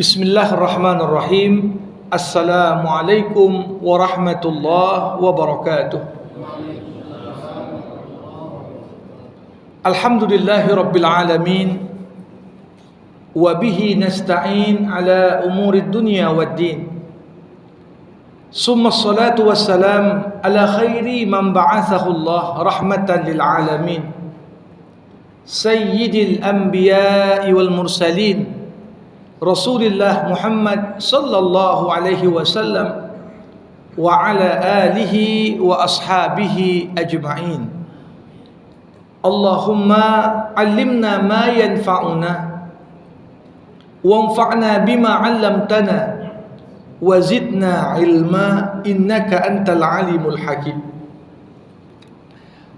Bismillahirrahmanirrahim. Assalamualaikum warahmatullahi wabarakatuh. Alhamdulillahi rabbil alamin. Wa bihi nasta'in ala umurid dunya waddin. Summa salatu wassalam ala khairi man ba'athahu Allah rahmatan lil alamin. Sayyidil anbiya'i wal mursalin Rasulullah Muhammad sallallahu alaihi wasallam wa ala alihi wa ashabihi ajma'in. Allahumma 'allimna ma yanfa'una wanfa'na bima 'allamtana wa zidna 'ilma innaka antal alimul hakim.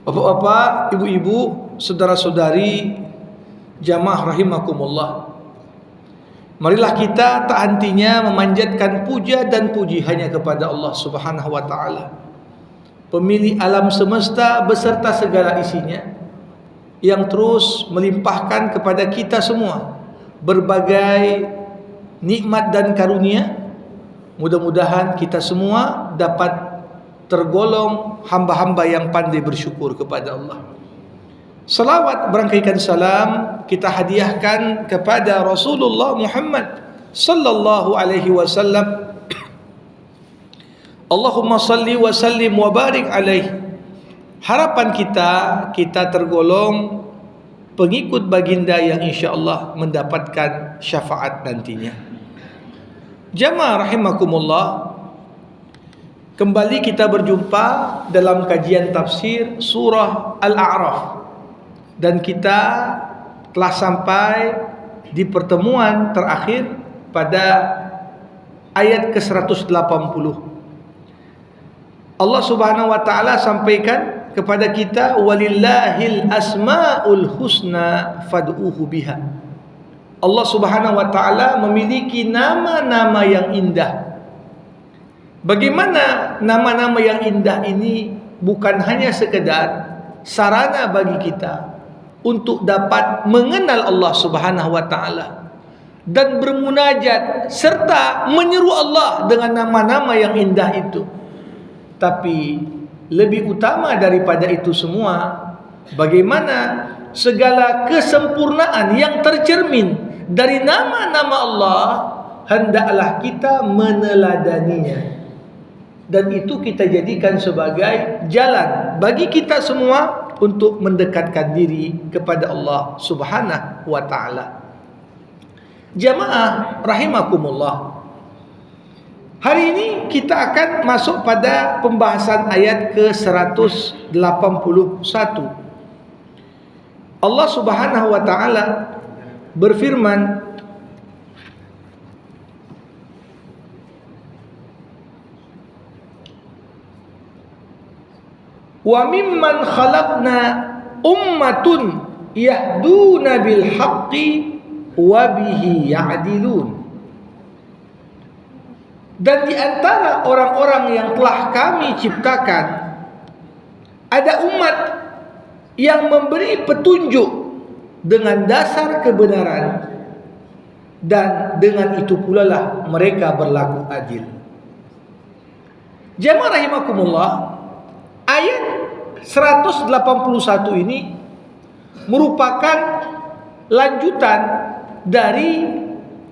Bapak-bapak, ibu-ibu, saudara-saudari, jamaah rahimakumullah. Marilah kita tak hentinya memanjatkan puja dan puji hanya kepada Allah Subhanahu wa taala, pemilik alam semesta beserta segala isinya, yang terus melimpahkan kepada kita semua berbagai nikmat dan karunia. Mudah-mudahan kita semua dapat tergolong hamba-hamba yang pandai bersyukur kepada Allah. Salawat berangkaikan salam kita hadiahkan kepada Rasulullah Muhammad sallallahu alaihi wasallam. Allahumma salli wa sallim wa barik alaihi. Harapan kita tergolong pengikut baginda yang insyaallah mendapatkan syafaat nantinya. Jamaah rahimakumullah, kembali kita berjumpa dalam kajian tafsir surah Al-A'raf. Dan kita telah sampai di pertemuan terakhir pada ayat ke-180. Allah Subhanahu wa taala sampaikan kepada kita, walillahil asmaul husna fad'uhu biha. Allah Subhanahu wa taala memiliki nama-nama yang indah. Bagaimana nama-nama yang indah ini bukan hanya sekedar sarana bagi kita untuk dapat mengenal Allah Subhanahu wa taala dan bermunajat serta menyeru Allah dengan nama-nama yang indah itu. Tapi lebih utama daripada itu semua, bagaimana segala kesempurnaan yang tercermin dari nama-nama Allah hendaklah kita meneladaninya. Dan itu kita jadikan sebagai jalan bagi kita semua untuk mendekatkan diri kepada Allah Subhanahu wa taala. Jamaah rahimakumullah. Hari ini kita akan masuk pada pembahasan ayat ke-181. Allah Subhanahu wa taala berfirman, wa mimman khalaqna ummatun yahduna bil haqqi wa bihi ya'dilun. Dan di antara orang-orang yang telah kami ciptakan ada umat yang memberi petunjuk dengan dasar kebenaran, dan dengan itu pula lah mereka berlaku adil. Jamaah rahimakumullah, ayat 181 ini merupakan lanjutan dari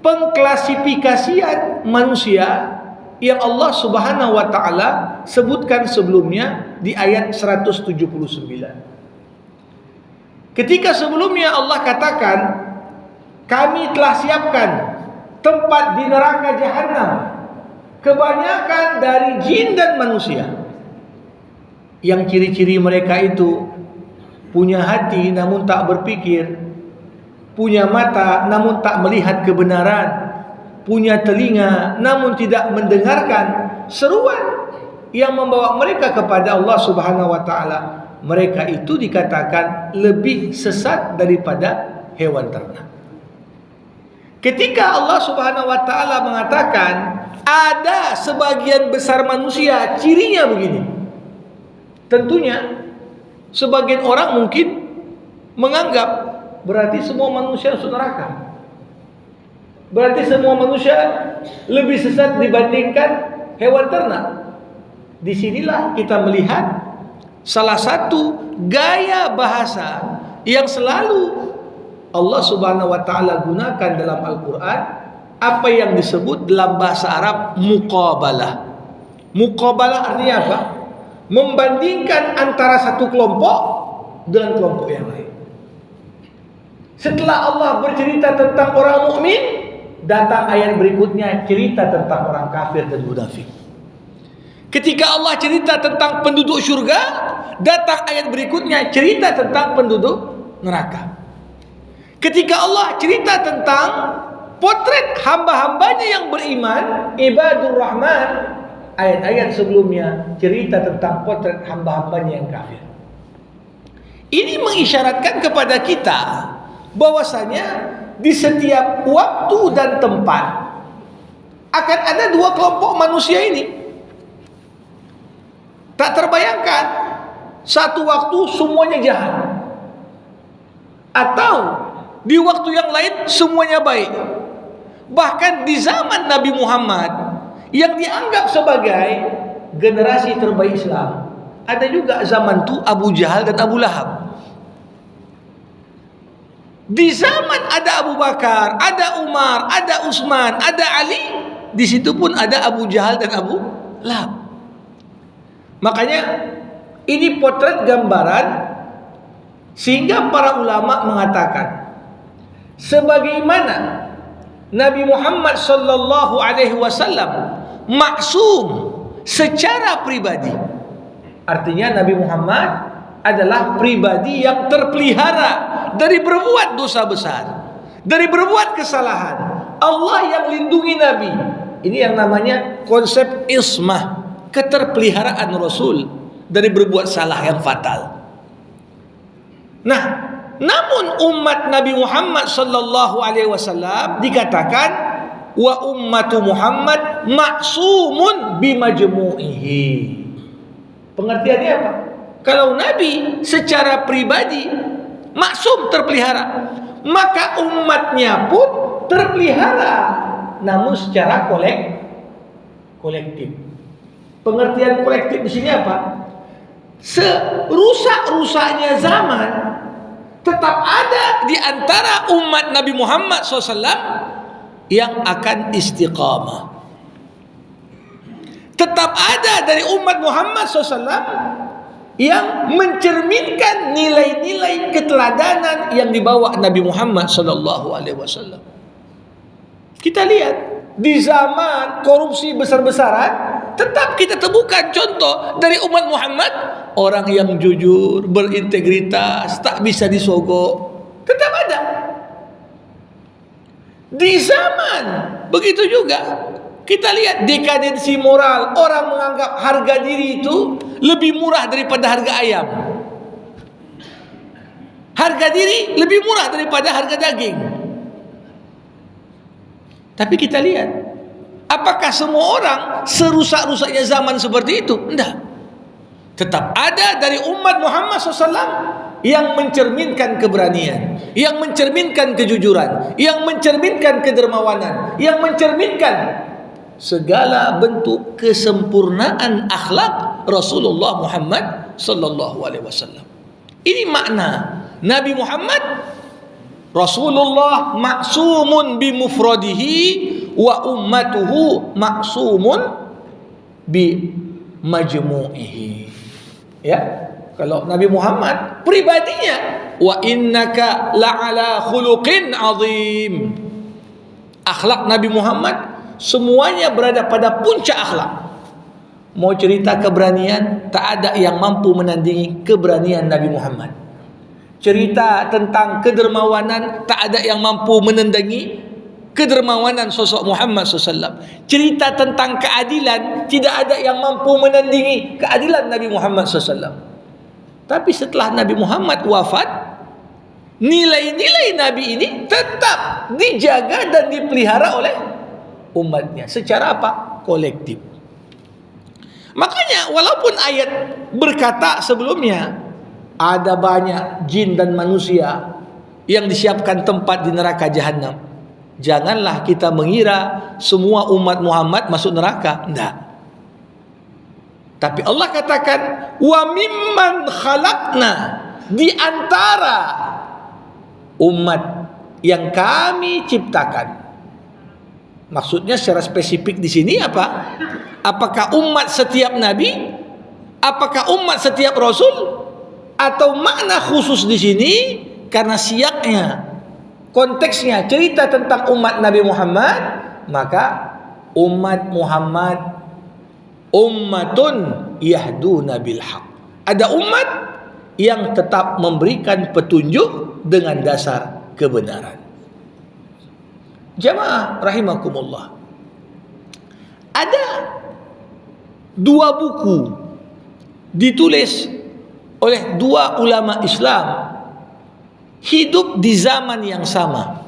pengklasifikasian manusia yang Allah Subhanahu wa taala sebutkan sebelumnya di ayat 179. Ketika sebelumnya Allah katakan, kami telah siapkan tempat di neraka jahanam kebanyakan dari jin dan manusia. Yang ciri-ciri mereka itu punya hati namun tak berpikir, punya mata namun tak melihat kebenaran, punya telinga namun tidak mendengarkan seruan yang membawa mereka kepada Allah Subhanahu wa taala. Mereka itu dikatakan lebih sesat daripada hewan ternak. Ketika Allah Subhanahu wa taala mengatakan ada sebagian besar manusia cirinya begini, tentunya sebagian orang mungkin menganggap berarti semua manusia masuk neraka. Berarti semua manusia lebih sesat dibandingkan hewan ternak. Disinilah kita melihat salah satu gaya bahasa yang selalu Allah Subhanahu wa taala gunakan dalam Al-Qur'an, apa yang disebut dalam bahasa Arab muqabalah. Muqabalah artinya apa? Membandingkan antara satu kelompok dengan kelompok yang lain. Setelah Allah bercerita tentang orang mukmin, datang ayat berikutnya cerita tentang orang kafir dan munafik. Ketika Allah cerita tentang penduduk syurga, datang ayat berikutnya cerita tentang penduduk neraka. Ketika Allah cerita tentang potret hamba-hambanya yang beriman, ibadur rahman, ayat-ayat sebelumnya cerita tentang potret hamba-hambanya yang kafir. Ini mengisyaratkan kepada kita bahwasanya di setiap waktu dan tempat akan ada dua kelompok manusia ini. Tak terbayangkan satu waktu semuanya jahat, atau di waktu yang lain semuanya baik. Bahkan di zaman Nabi Muhammad yang dianggap sebagai generasi terbaik Islam, ada juga zaman itu Abu Jahal dan Abu Lahab. Di zaman ada Abu Bakar, ada Umar, ada Utsman, ada Ali, di situ pun ada Abu Jahal dan Abu Lahab. Makanya ini potret gambaran sehingga para ulama mengatakan sebagaimana Nabi Muhammad sallallahu alaihi wasallam maksum secara pribadi. Artinya Nabi Muhammad adalah pribadi yang terpelihara dari berbuat dosa besar, dari berbuat kesalahan. Allah yang lindungi Nabi. Ini yang namanya konsep ismah, keterpeliharaan Rasul dari berbuat salah yang fatal. Nah, namun umat Nabi Muhammad sallallahu alaihi wasallam dikatakan wa ummatu Muhammad maksumun bimajmu'ihi. Pengertiannya apa? Kalau Nabi secara pribadi maksum terpelihara, maka umatnya pun terpelihara, namun secara kolektif. Pengertian kolektif di sini apa? Serusak-rusaknya zaman, tetap ada di antara umat Nabi Muhammad SAW yang akan istiqamah. Tetap ada dari umat Muhammad SAW yang mencerminkan nilai-nilai keteladanan yang dibawa Nabi Muhammad SAW. Kita lihat di zaman korupsi besar-besaran, tetap kita temukan contoh dari umat Muhammad, orang yang jujur, berintegritas, tak bisa disogok, tetap ada. Di zaman begitu juga kita lihat dekadensi moral, orang menganggap harga diri itu lebih murah daripada harga ayam. Harga diri lebih murah daripada harga daging. Tapi kita lihat, apakah semua orang serusak-rusaknya zaman seperti itu? Tidak. Tetap ada dari umat Muhammad SAW yang mencerminkan keberanian, yang mencerminkan kejujuran, yang mencerminkan kedermawanan, yang mencerminkan segala bentuk kesempurnaan akhlak Rasulullah Muhammad sallallahu alaihi wasallam. Ini makna Nabi Muhammad Rasulullah maksumun bi mufradihi wa ummatuhu maksumun bi majmu'ihi. Ya, kalau Nabi Muhammad pribadinya wa innaka la'ala khuluqin azim. Akhlak Nabi Muhammad semuanya berada pada puncak akhlak. Mau cerita keberanian, tak ada yang mampu menandingi keberanian Nabi Muhammad. Cerita tentang kedermawanan, tak ada yang mampu menandingi kedermawanan sosok Muhammad SAW. Cerita tentang keadilan, tidak ada yang mampu menandingi keadilan Nabi Muhammad SAW. Tapi setelah Nabi Muhammad wafat, nilai-nilai Nabi ini tetap dijaga dan dipelihara oleh umatnya. Secara apa? Kolektif. Makanya walaupun ayat berkata sebelumnya ada banyak jin dan manusia yang disiapkan tempat di neraka jahanam, Janganlah kita mengira semua umat Muhammad masuk neraka. Tidak. Tapi Allah katakan, wa mimman khalaqna, di antara umat yang kami ciptakan. Maksudnya secara spesifik di sini apa? Apakah umat setiap nabi? Apakah umat setiap rasul? Atau makna khusus di sini karena siaknya, konteksnya cerita tentang umat Nabi Muhammad, maka umat Muhammad ummatun yahduna bil haq. Ada umat yang tetap memberikan petunjuk dengan dasar kebenaran. Jamaah rahimakumullah. Ada 2 buku ditulis oleh 2 ulama Islam hidup di zaman yang sama.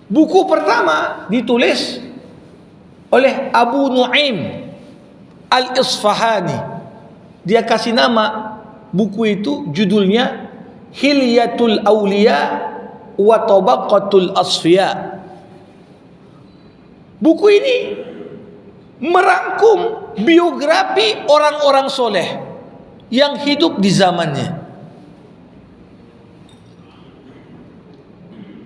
Buku pertama ditulis oleh Abu Nu'aim Al-Isfahani. Dia kasih nama buku itu, judulnya Hilyatul Awliya wa Tabaqatul Asfiya. Buku ini merangkum biografi orang-orang soleh yang hidup di zamannya.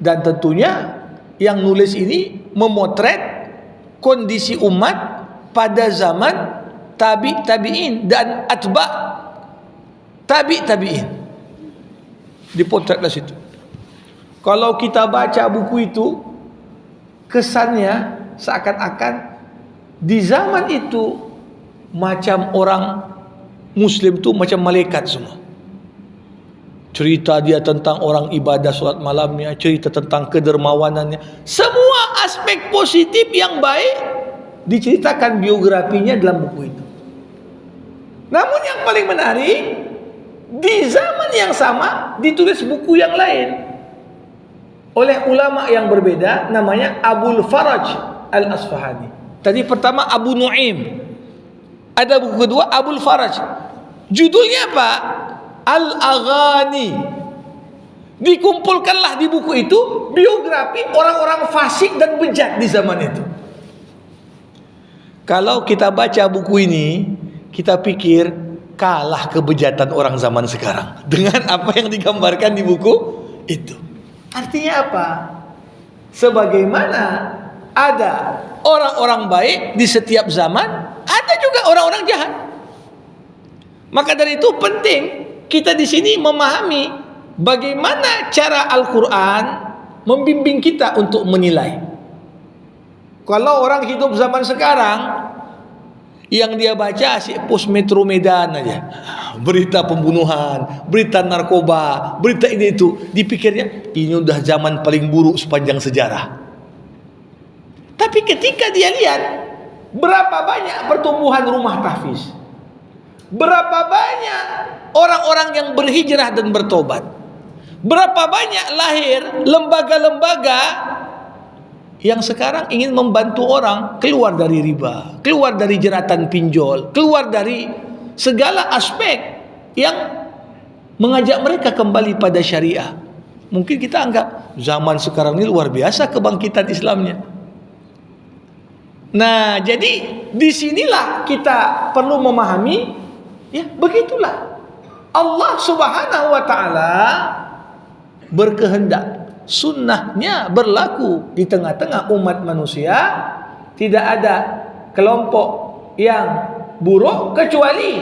Dan tentunya yang nulis ini memotret kondisi umat pada zaman tabi'in dan atba' tabi'in. Dipotretlah situ. Kalau kita baca buku itu, kesannya seakan-akan di zaman itu macam orang Muslim tu macam malaikat semua. Cerita dia tentang orang ibadah solat malamnya, cerita tentang kedermawanannya, semua aspek positif yang baik diceritakan biografinya dalam buku itu. Namun yang paling menarik, di zaman yang sama ditulis buku yang lain oleh ulama yang berbeda, namanya Abul Faraj Al-Asfahani. Tadi pertama Abu Nu'aim, ada buku kedua Abul Faraj. Judulnya apa? Al-Aghani. Dikumpulkanlah di buku itu biografi orang-orang fasik dan bejat di zaman itu. Kalau kita baca buku ini, kita pikir kalah kebejatan orang zaman sekarang dengan apa yang digambarkan di buku itu. Artinya apa? Sebagaimana ada orang-orang baik di setiap zaman, ada juga orang-orang jahat. Maka dari itu penting kita di sini memahami bagaimana cara Al-Quran membimbing kita untuk menilai. Kalau orang hidup zaman sekarang, yang dia baca si pos Metro Medan aja, berita pembunuhan, berita narkoba, berita ini itu, dipikirnya ini udah zaman paling buruk sepanjang sejarah. Tapi ketika dia lihat berapa banyak pertumbuhan rumah tahfiz, berapa banyak orang-orang yang berhijrah dan bertobat, berapa banyak lahir lembaga-lembaga yang sekarang ingin membantu orang keluar dari riba, keluar dari jeratan pinjol, keluar dari segala aspek yang mengajak mereka kembali pada syariah. Mungkin kita anggap zaman sekarang ini luar biasa kebangkitan Islamnya. Nah, jadi disinilah kita perlu memahami, ya begitulah Allah Subhanahu wa Ta'ala berkehendak. Sunnahnya berlaku di tengah-tengah umat manusia. Tidak ada kelompok yang buruk, kecuali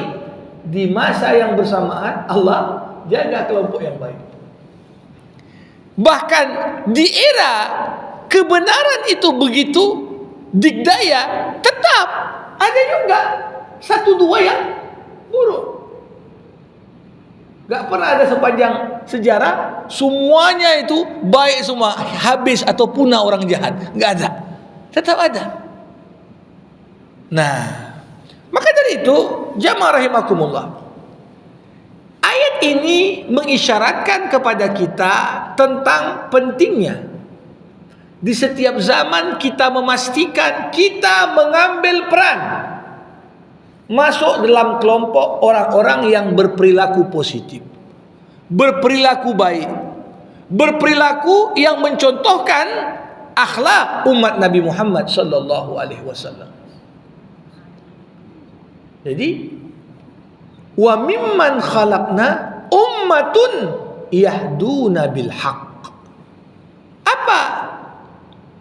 di masa yang bersamaan Allah jaga kelompok yang baik. Bahkan di era kebenaran itu begitu dikdaya, tetap ada juga 1-2 yang buruk. Gak pernah ada sepanjang sejarah semuanya itu baik semua, habis atau punah orang jahat. Gak ada, tetap ada. Nah, maka dari itu jamaah rahimakumullah, ayat ini mengisyaratkan kepada kita tentang pentingnya di setiap zaman kita memastikan kita mengambil peran masuk dalam kelompok orang-orang yang berperilaku positif, berperilaku baik, berperilaku yang mencontohkan akhlak umat Nabi Muhammad sallallahu alaihi wasallam. Jadi wa mimman khalaqna ummatun yahduna bil haqq. Apa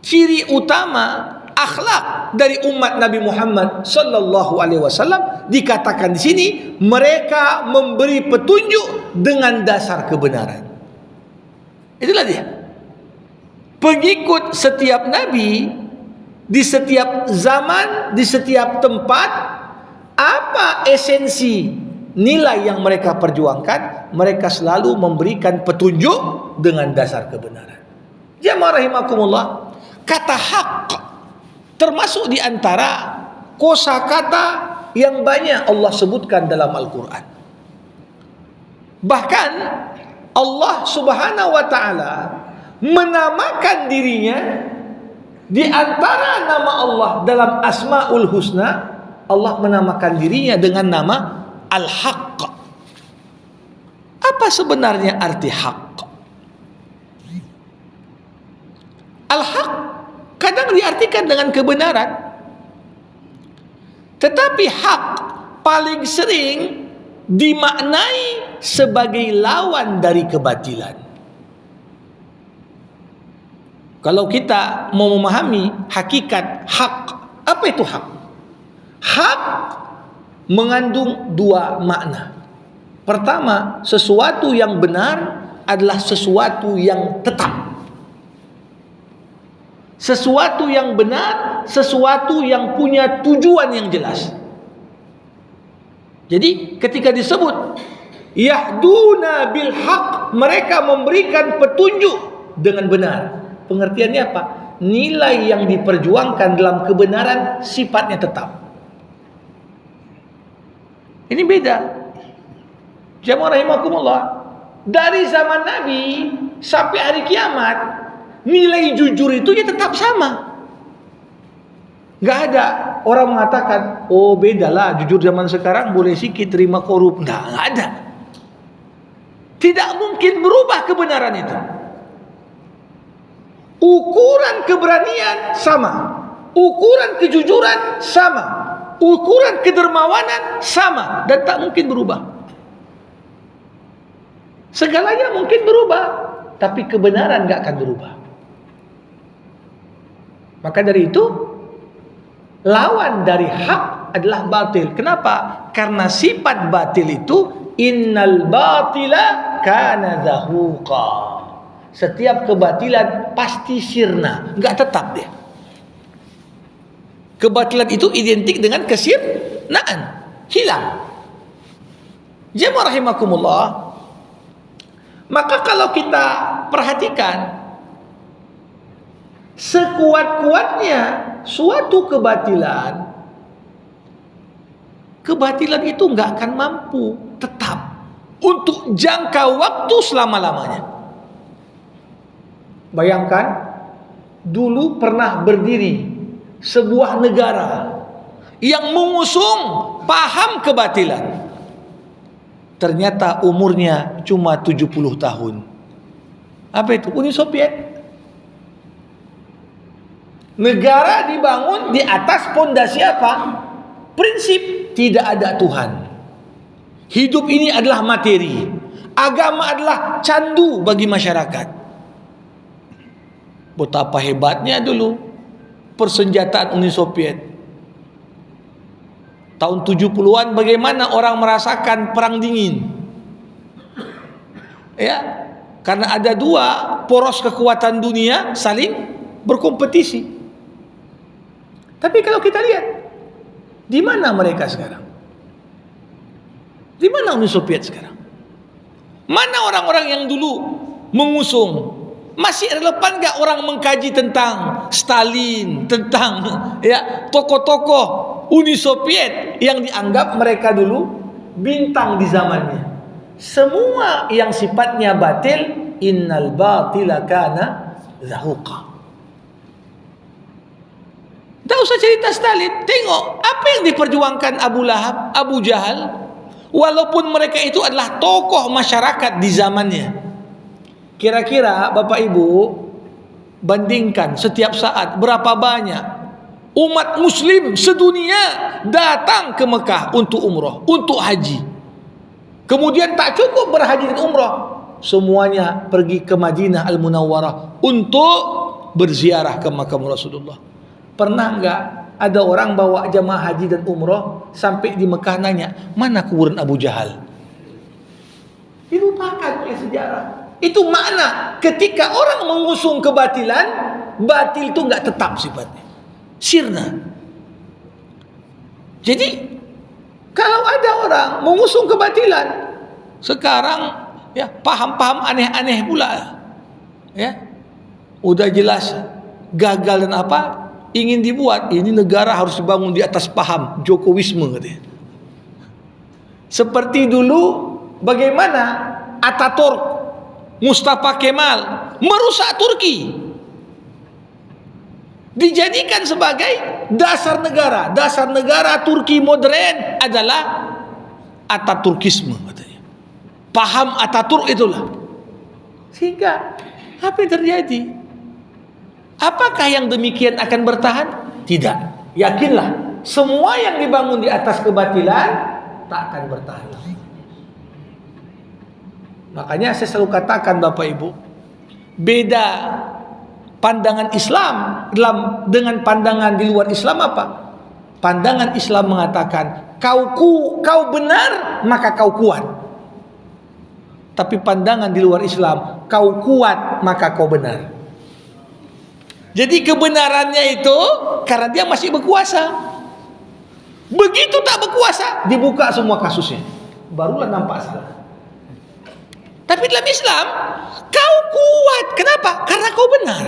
ciri utama akhlak dari umat Nabi Muhammad sallallahu alaihi wasallam? Dikatakan di sini mereka memberi petunjuk dengan dasar kebenaran. Itulah dia. Pengikut setiap nabi di setiap zaman, di setiap tempat, apa esensi nilai yang mereka perjuangkan? Mereka selalu memberikan petunjuk dengan dasar kebenaran. Jamaah rahimakumullah, kata hak termasuk di antara kosakata yang banyak Allah sebutkan dalam Al-Quran. Bahkan Allah subhanahu wa ta'ala menamakan dirinya di antara nama Allah dalam Asma'ul Husna. Allah menamakan dirinya dengan nama Al-Haq. Apa sebenarnya arti hak? Al-Haq kadang diartikan dengan kebenaran, tetapi hak paling sering dimaknai sebagai lawan dari kebatilan. Kalau kita mau memahami hakikat hak, apa itu hak? Hak mengandung dua makna. Pertama, sesuatu yang benar adalah sesuatu yang tetap. Sesuatu yang benar, sesuatu yang punya tujuan yang jelas. Jadi ketika disebut yahduna bil haq, mereka memberikan petunjuk dengan benar. Pengertiannya apa? Nilai yang diperjuangkan dalam kebenaran sifatnya tetap. Ini beda. Jamaah rahimakumullah, dari zaman Nabi sampai hari kiamat, nilai jujur itu ya tetap sama. Gak ada orang mengatakan, oh bedalah jujur zaman sekarang boleh sikit terima korup. Gak ada. Tidak mungkin berubah kebenaran itu. Ukuran keberanian sama, ukuran kejujuran sama, ukuran kedermawanan sama, dan tak mungkin berubah. Segalanya mungkin berubah, tapi kebenaran gak akan berubah. Maka dari itu, lawan dari hak adalah batil. Kenapa? Karena sifat batil itu innal batila kana zahuqa. Setiap kebatilan pasti sirna, enggak tetap dia. Kebatilan itu identik dengan kesirnaan, hilang. Jemaah rahimakumullah, maka kalau kita perhatikan, sekuat-kuatnya suatu kebatilan, kebatilan itu enggak akan mampu tetap untuk jangka waktu selama-lamanya. Bayangkan, dulu pernah berdiri sebuah negara yang mengusung paham kebatilan. Ternyata umurnya cuma 70 tahun. Apa itu? Uni Soviet. Negara dibangun di atas pondasi apa? Prinsip tidak ada Tuhan. Hidup ini adalah materi. Agama adalah candu bagi masyarakat. Betapa hebatnya dulu persenjataan Uni Soviet. Tahun 70-an bagaimana orang merasakan perang dingin. Ya, karena ada dua poros kekuatan dunia saling berkompetisi. Tapi kalau kita lihat, di mana mereka sekarang? Di mana Uni Soviet sekarang? Mana orang-orang yang dulu mengusung? Masih relevan gak orang mengkaji tentang Stalin, tentang ya tokoh-tokoh Uni Soviet yang dianggap mereka dulu bintang di zamannya? Semua yang sifatnya batil, innal batila kana zahuqa. Tak usah cerita Stalin, tengok apa yang diperjuangkan Abu Lahab, Abu Jahal. Walaupun mereka itu adalah tokoh masyarakat di zamannya, Kira-kira Bapak Ibu bandingkan setiap saat berapa banyak umat muslim sedunia datang ke Mekah untuk umrah, untuk haji. Kemudian tak cukup berhaji dan umrah, semuanya pergi ke Madinah Al-Munawwarah untuk berziarah ke makam Rasulullah. Pernah enggak ada orang bawa jamaah haji dan umrah sampai di Mekah nanya, mana kuburan Abu Jahal? Dilupakan oleh sejarah. Itu makna ketika orang mengusung kebatilan, batil itu enggak tetap sifatnya, sirna. Jadi kalau ada orang mengusung kebatilan, sekarang ya paham-paham aneh-aneh pula, ya udah jelas gagal dan apa ingin dibuat, ini negara harus dibangun di atas paham Jokowisme katanya. Seperti dulu bagaimana Ataturk, Mustafa Kemal merusak Turki, dijadikan sebagai dasar negara Turki modern adalah Ataturkisme katanya. Paham Ataturk itulah. Sehingga apa yang terjadi? Apakah yang demikian akan bertahan? Tidak. Yakinlah, semua yang dibangun di atas kebatilan tak akan bertahan. Makanya saya selalu katakan Bapak Ibu, beda pandangan Islam dengan pandangan di luar Islam apa? Pandangan Islam mengatakan kau benar maka kau kuat. Tapi pandangan di luar Islam, kau kuat maka kau benar. Jadi kebenarannya itu karena dia masih berkuasa. Begitu tak berkuasa, dibuka semua kasusnya, barulah nampak salah. Tapi dalam Islam, kau kuat. Kenapa? Karena kau benar.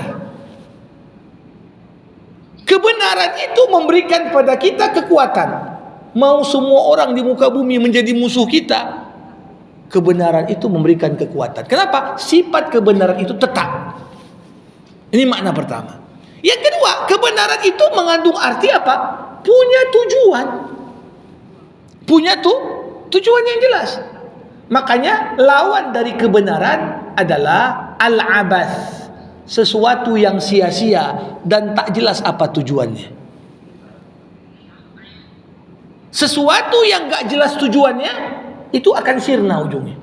Kebenaran itu memberikan pada kita kekuatan. Mau semua orang di muka bumi menjadi musuh kita, kebenaran itu memberikan kekuatan. Kenapa? Sifat kebenaran itu tetap. Ini makna pertama. Yang kedua, kebenaran itu mengandung arti apa? Punya tujuan. Punya tujuan yang jelas. Makanya lawan dari kebenaran adalah al-abath, sesuatu yang sia-sia dan tak jelas apa tujuannya. Sesuatu yang gak jelas tujuannya itu akan sirna ujungnya.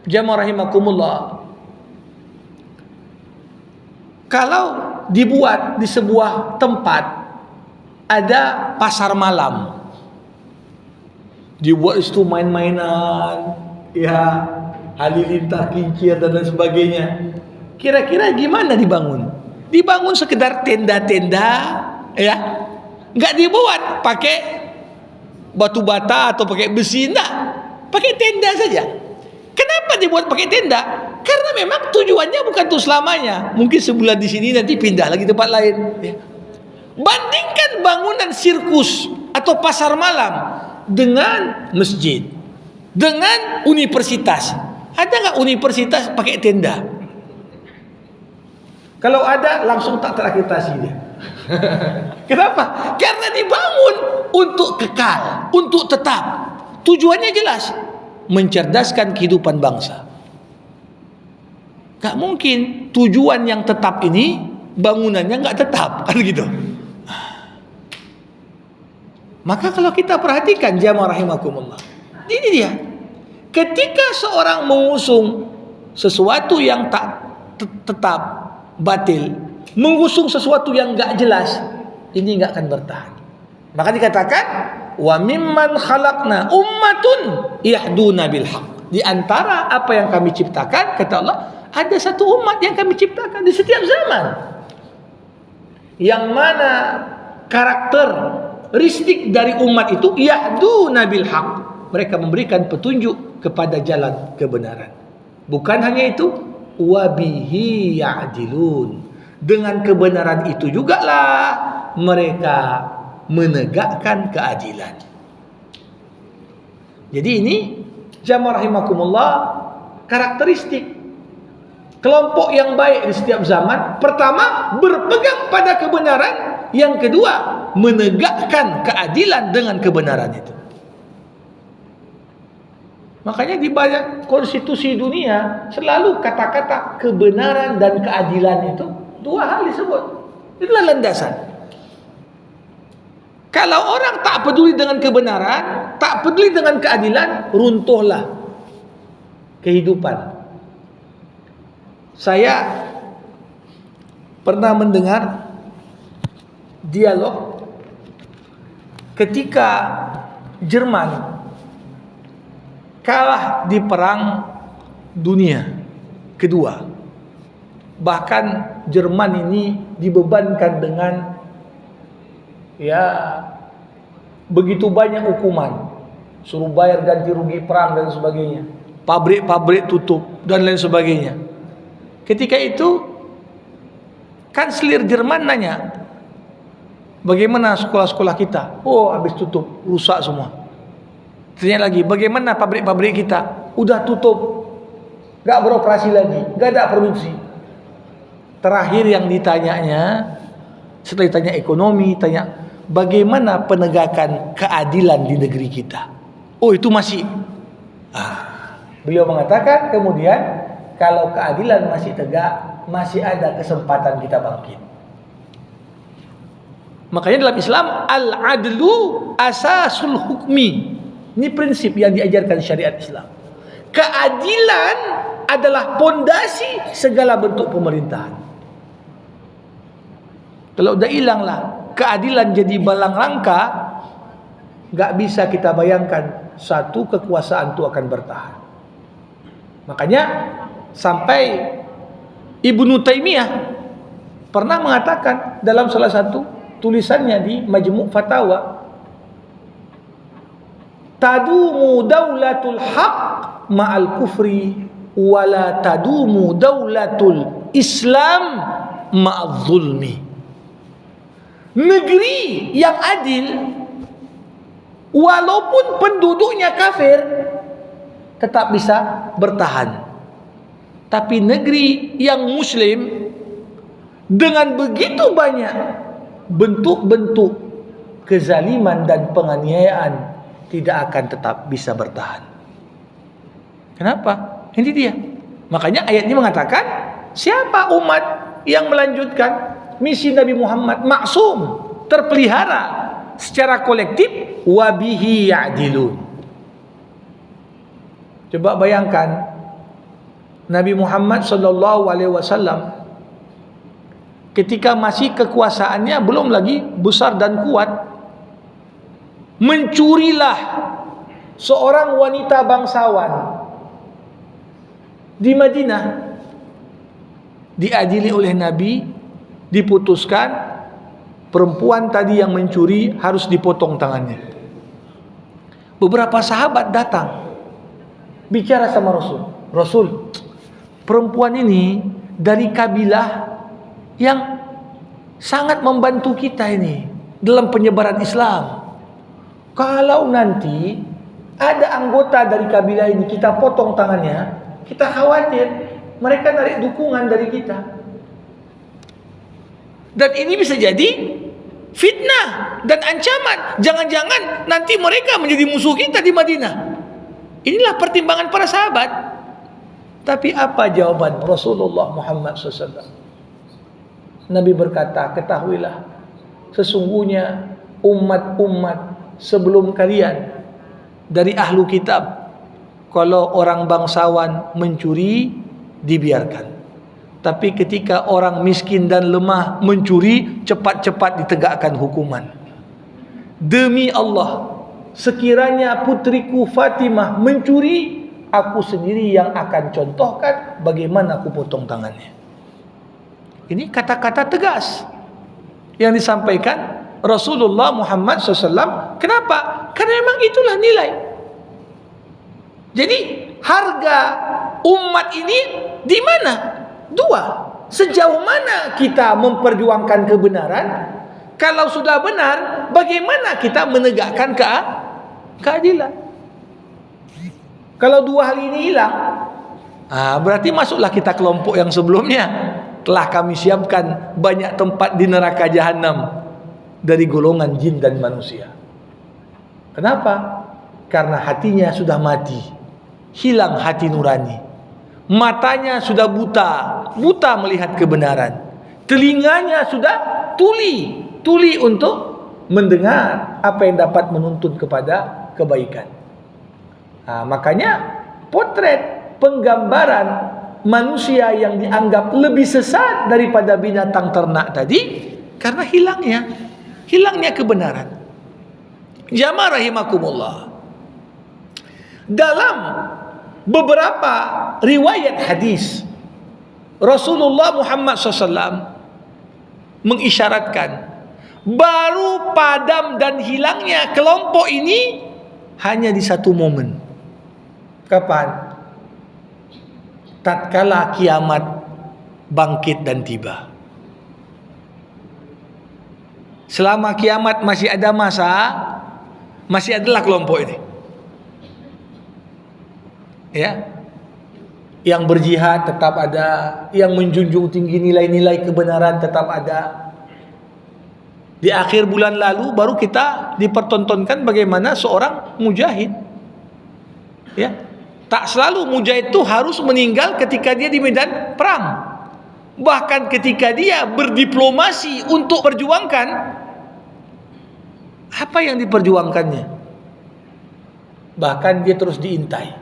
Jamaah rahimakumullah, kalau dibuat di sebuah tempat ada pasar malam, dibuat itu main-mainan, ya halilintar kincir dan lain sebagainya. Kira-kira gimana dibangun? Dibangun sekedar tenda-tenda, ya, nggak dibuat pakai batu bata atau pakai besi, enggak, pakai tenda saja. Kenapa dibuat pakai tenda? Karena memang tujuannya bukan untuk selamanya. Mungkin sebulan di sini nanti pindah lagi tempat lain. Ya. Bandingkan bangunan sirkus atau pasar malam dengan masjid, dengan universitas. Ada nggak universitas pakai tenda? Kalau ada, langsung tak terakreditasi dia. Kenapa? Karena dibangun untuk kekal, untuk tetap. Tujuannya jelas, mencerdaskan kehidupan bangsa. Gak mungkin tujuan yang tetap ini bangunannya nggak tetap, kan gitu. Maka kalau kita perhatikan jamaah rahimakumullah, ini dia. Ketika seorang mengusung sesuatu yang tak tetap, batil, mengusung sesuatu yang enggak jelas, ini enggak akan bertahan. Maka dikatakan wa mimman khalaqna ummatun yahduna bil haqq. Di antara apa yang kami ciptakan, kata Allah, ada satu umat yang kami ciptakan di setiap zaman, yang mana karakteristik dari umat itu yahduna bil haqq, mereka memberikan petunjuk kepada jalan kebenaran. Bukan hanya itu, wabihi ya'dilun, dengan kebenaran itu jugalah mereka menegakkan keadilan. Jadi ini jamaah rahimakumullah, karakteristik kelompok yang baik di setiap zaman. Pertama, berpegang pada kebenaran. Yang kedua, menegakkan keadilan dengan kebenaran itu. Makanya di banyak konstitusi dunia selalu kata-kata kebenaran dan keadilan itu dua hal disebut. Itulah landasan. Kalau orang tak peduli dengan kebenaran, tak peduli dengan keadilan, runtuhlah kehidupan. Saya pernah mendengar dialog ketika Jerman kalah di perang dunia kedua. Bahkan Jerman ini dibebankan dengan begitu banyak hukuman, suruh bayar ganti rugi perang dan sebagainya, pabrik-pabrik tutup dan lain sebagainya. Ketika itu kanselir Jerman nanya, bagaimana sekolah-sekolah kita? Oh, habis tutup, rusak semua. Tanya lagi, bagaimana pabrik-pabrik kita? Udah tutup, gak beroperasi lagi, gak ada produksi. Terakhir yang ditanyanya, setelah ditanya ekonomi, tanya bagaimana penegakan keadilan di negeri kita. Oh, itu masih. Beliau mengatakan kemudian, kalau keadilan masih tegak, masih ada kesempatan kita bangkit. Makanya dalam Islam, al-adlu asasul hukmi. Ini prinsip yang diajarkan syariat Islam. Keadilan adalah pondasi segala bentuk pemerintahan. Kalau udah hilanglah keadilan jadi balang rangka, gak bisa kita bayangkan satu kekuasaan itu akan bertahan. Makanya sampai Ibnu Taimiyah pernah mengatakan dalam salah satu tulisannya di Majmu' Fatawa, tadumu daulatul haq ma'al kufri wala tadumu daulatul Islam ma'al zulmi. Negeri yang adil walaupun penduduknya kafir tetap bisa bertahan. Tapi negeri yang muslim dengan begitu banyak bentuk-bentuk kezaliman dan penganiayaan tidak akan tetap bisa bertahan. Kenapa? Ini dia. Makanya ayat ini mengatakan, siapa umat yang melanjutkan misi Nabi Muhammad maksum, terpelihara secara kolektif, wabihi ya'dilun. Coba bayangkan Nabi Muhammad SAW ketika masih kekuasaannya belum lagi besar dan kuat, mencurilah seorang wanita bangsawan di Madinah, diadili oleh Nabi, diputuskan perempuan tadi yang mencuri harus dipotong tangannya. Beberapa sahabat datang bicara sama Rasul. Rasul, perempuan ini dari kabilah yang sangat membantu kita ini dalam penyebaran Islam. Kalau nanti ada anggota dari kabilah ini kita potong tangannya, kita khawatir mereka narik dukungan dari kita. Dan ini bisa jadi fitnah dan ancaman. Jangan-jangan nanti mereka menjadi musuh kita di Madinah. Inilah pertimbangan para sahabat. Tapi apa jawaban Rasulullah Muhammad SAW? Nabi berkata, ketahuilah, sesungguhnya umat-umat sebelum kalian dari ahlu kitab, kalau orang bangsawan mencuri, dibiarkan. Tapi ketika orang miskin dan lemah mencuri, cepat-cepat ditegakkan hukuman. Demi Allah, sekiranya putriku Fatimah mencuri, aku sendiri yang akan contohkan bagaimana aku potong tangannya. Ini kata-kata tegas yang disampaikan Rasulullah Muhammad SAW. Kenapa? Karena memang itulah nilai. Jadi harga umat ini di mana? Dua. Sejauh mana kita memperjuangkan kebenaran? Kalau sudah benar, bagaimana kita menegakkan keadilan? Kalau dua hal ini hilang, berarti masuklah kita kelompok yang sebelumnya. Telah kami siapkan banyak tempat di neraka jahanam dari golongan jin dan manusia. Kenapa? Karena hatinya sudah mati. hilang hati nurani. Matanya sudah buta melihat kebenaran. Telinganya sudah tuli untuk mendengar apa yang dapat menuntun kepada kebaikan. Makanya potret penggambaran manusia yang dianggap lebih sesat daripada binatang ternak tadi karena hilangnya kebenaran. Jamaah rahimakumullah. Dalam beberapa riwayat hadis, Rasulullah Muhammad SAW mengisyaratkan baru padam dan hilangnya kelompok ini hanya di satu momen. Kapan? Tatkala kiamat bangkit dan tiba. Selama kiamat masih ada masa, masih adalah kelompok ini. Ya. Yang berjihad tetap ada, yang menjunjung tinggi nilai-nilai kebenaran tetap ada. Di akhir bulan lalu baru kita dipertontonkan bagaimana seorang mujahid. Ya. Tak selalu mujahid itu harus meninggal ketika dia di medan perang. Bahkan ketika dia berdiplomasi untuk perjuangkan, apa yang diperjuangkannya? Bahkan dia terus diintai.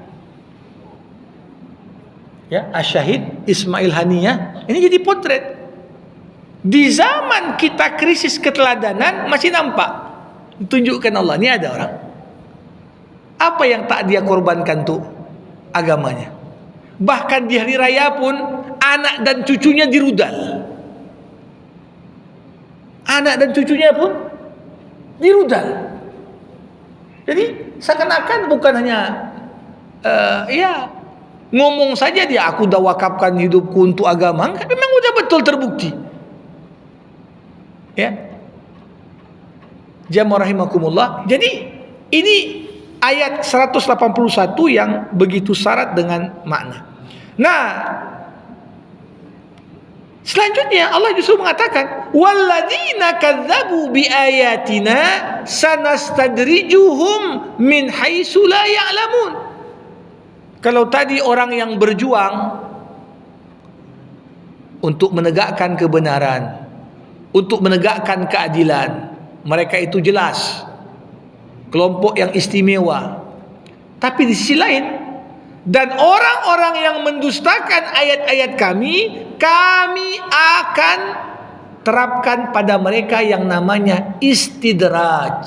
Ya, Asyahid Ismail Haniyah ini jadi potret. Di zaman kita krisis keteladanan masih nampak ditunjukkan Allah, ini ada orang. Apa yang tak dia korbankan tuh agamanya. Bahkan di hari raya pun anak dan cucunya dirudal. Anak dan cucunya pun dirudal. Jadi seakan-akan bukan hanya ngomong saja dia, aku dah wakafkan hidupku untuk agama. Memang sudah betul terbukti. Ya. Jamaah rahimakumullah. Jadi ini ayat 181 yang begitu syarat dengan makna. Nah, selanjutnya Allah justru mengatakan, walladzina kadzdzabu biayatina sanastadrijuhum min haitsu la ya'lamun. Kalau tadi orang yang berjuang untuk menegakkan kebenaran, untuk menegakkan keadilan, mereka itu jelas kelompok yang istimewa. Tapi di sisi lain, dan orang-orang yang mendustakan ayat-ayat kami akan terapkan pada mereka yang namanya istidraj.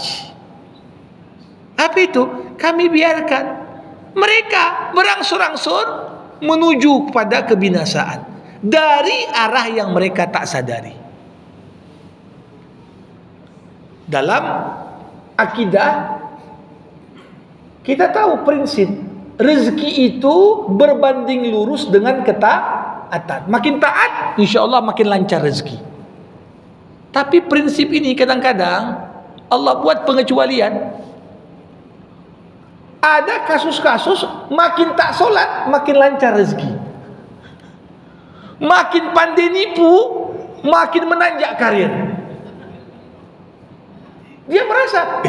Apa itu? Kami biarkan mereka berangsur-angsur menuju pada kebinasaan dari arah yang mereka tak sadari. Dalam akidah kita tahu prinsip rezeki itu berbanding lurus dengan ketaatan. Makin taat, insya Allah makin lancar rezeki. Tapi prinsip ini kadang-kadang Allah buat pengecualian. Ada kasus-kasus makin tak solat makin lancar rezeki. Makin pandai nipu makin menanjak karir. Dia merasa,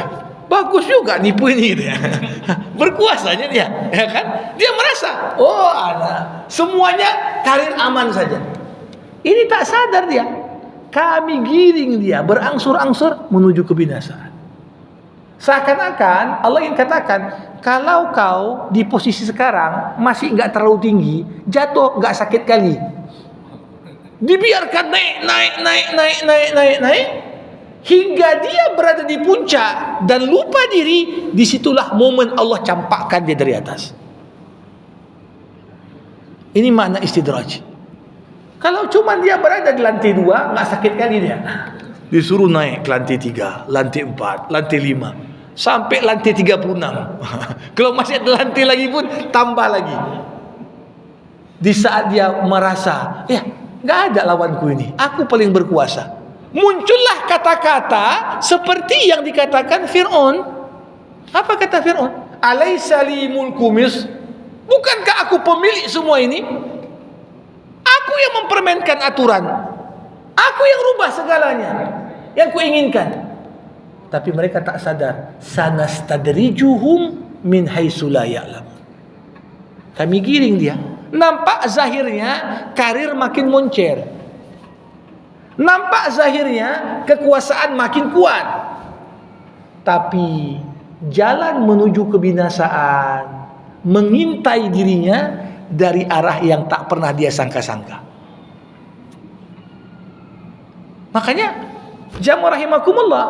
bagus juga nipu ini gitu ya. Berkuasanya dia, ya kan? Dia merasa, semuanya karir aman saja. Ini tak sadar dia. Kami giring dia berangsur-angsur menuju kebinasaan. Seakan-akan Allah ingin katakan, kalau kau di posisi sekarang masih enggak terlalu tinggi, jatuh enggak sakit kali. Dibiarkan naik hingga dia berada di puncak dan lupa diri, disitulah momen Allah campakkan dia dari atas. Ini makna istidraj. Kalau cuma dia berada di lantai 2, nggak sakit kali dia. Disuruh naik ke lantai 3, lantai 4, lantai 5, sampai lantai 36. Kalau masih ada lantai lagi pun tambah lagi. Di saat dia merasa, nggak ada lawanku ini, aku paling berkuasa, muncullah kata-kata seperti yang dikatakan Fir'aun. Apa kata Fir'aun? Alaysa li mulku Misr? Bukankah aku pemilik semua ini? Aku yang mempermainkan aturan, aku yang rubah segalanya yang kuinginkan. Tapi mereka tak sadar, sanastadrijuhum min haitsu la ya'lamun. Kami giring dia. Nampak zahirnya karir makin moncer. Nampak zahirnya kekuasaan makin kuat. Tapi jalan menuju kebinasaan mengintai dirinya dari arah yang tak pernah dia sangka-sangka. Makanya jamaah rahimakumullah,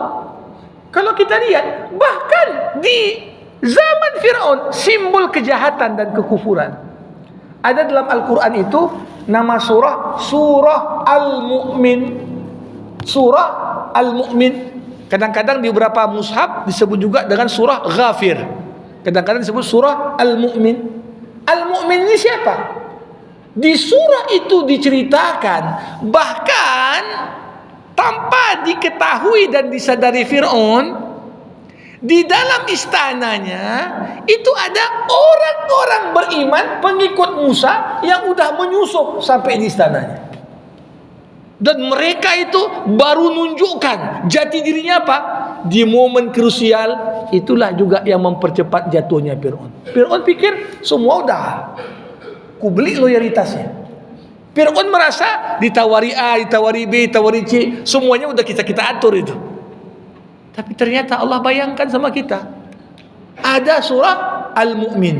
kalau kita lihat bahkan di zaman Fir'aun simbol kejahatan dan kekufuran. Ada dalam Al-Quran itu nama surah Al-Mu'min. Surah Al-Mu'min. Kadang-kadang di beberapa mushaf disebut juga dengan surah Ghafir. Kadang-kadang disebut surah Al-Mu'min. Al-Mu'min ini siapa? Di surah itu diceritakan bahkan tanpa diketahui dan disadari Fir'aun, di dalam istananya itu ada orang-orang beriman pengikut Musa yang udah menyusup sampai di istananya. Dan mereka itu baru nunjukkan jati dirinya apa? Di momen krusial itulah juga yang mempercepat jatuhnya Fir'aun. Fir'aun pikir semua udah kubeli loyalitasnya. Fir'aun merasa ditawari A, ditawari B, ditawari C, semuanya udah kita atur itu. Tapi ternyata Allah bayangkan sama kita. Ada surah Al-Mu'min.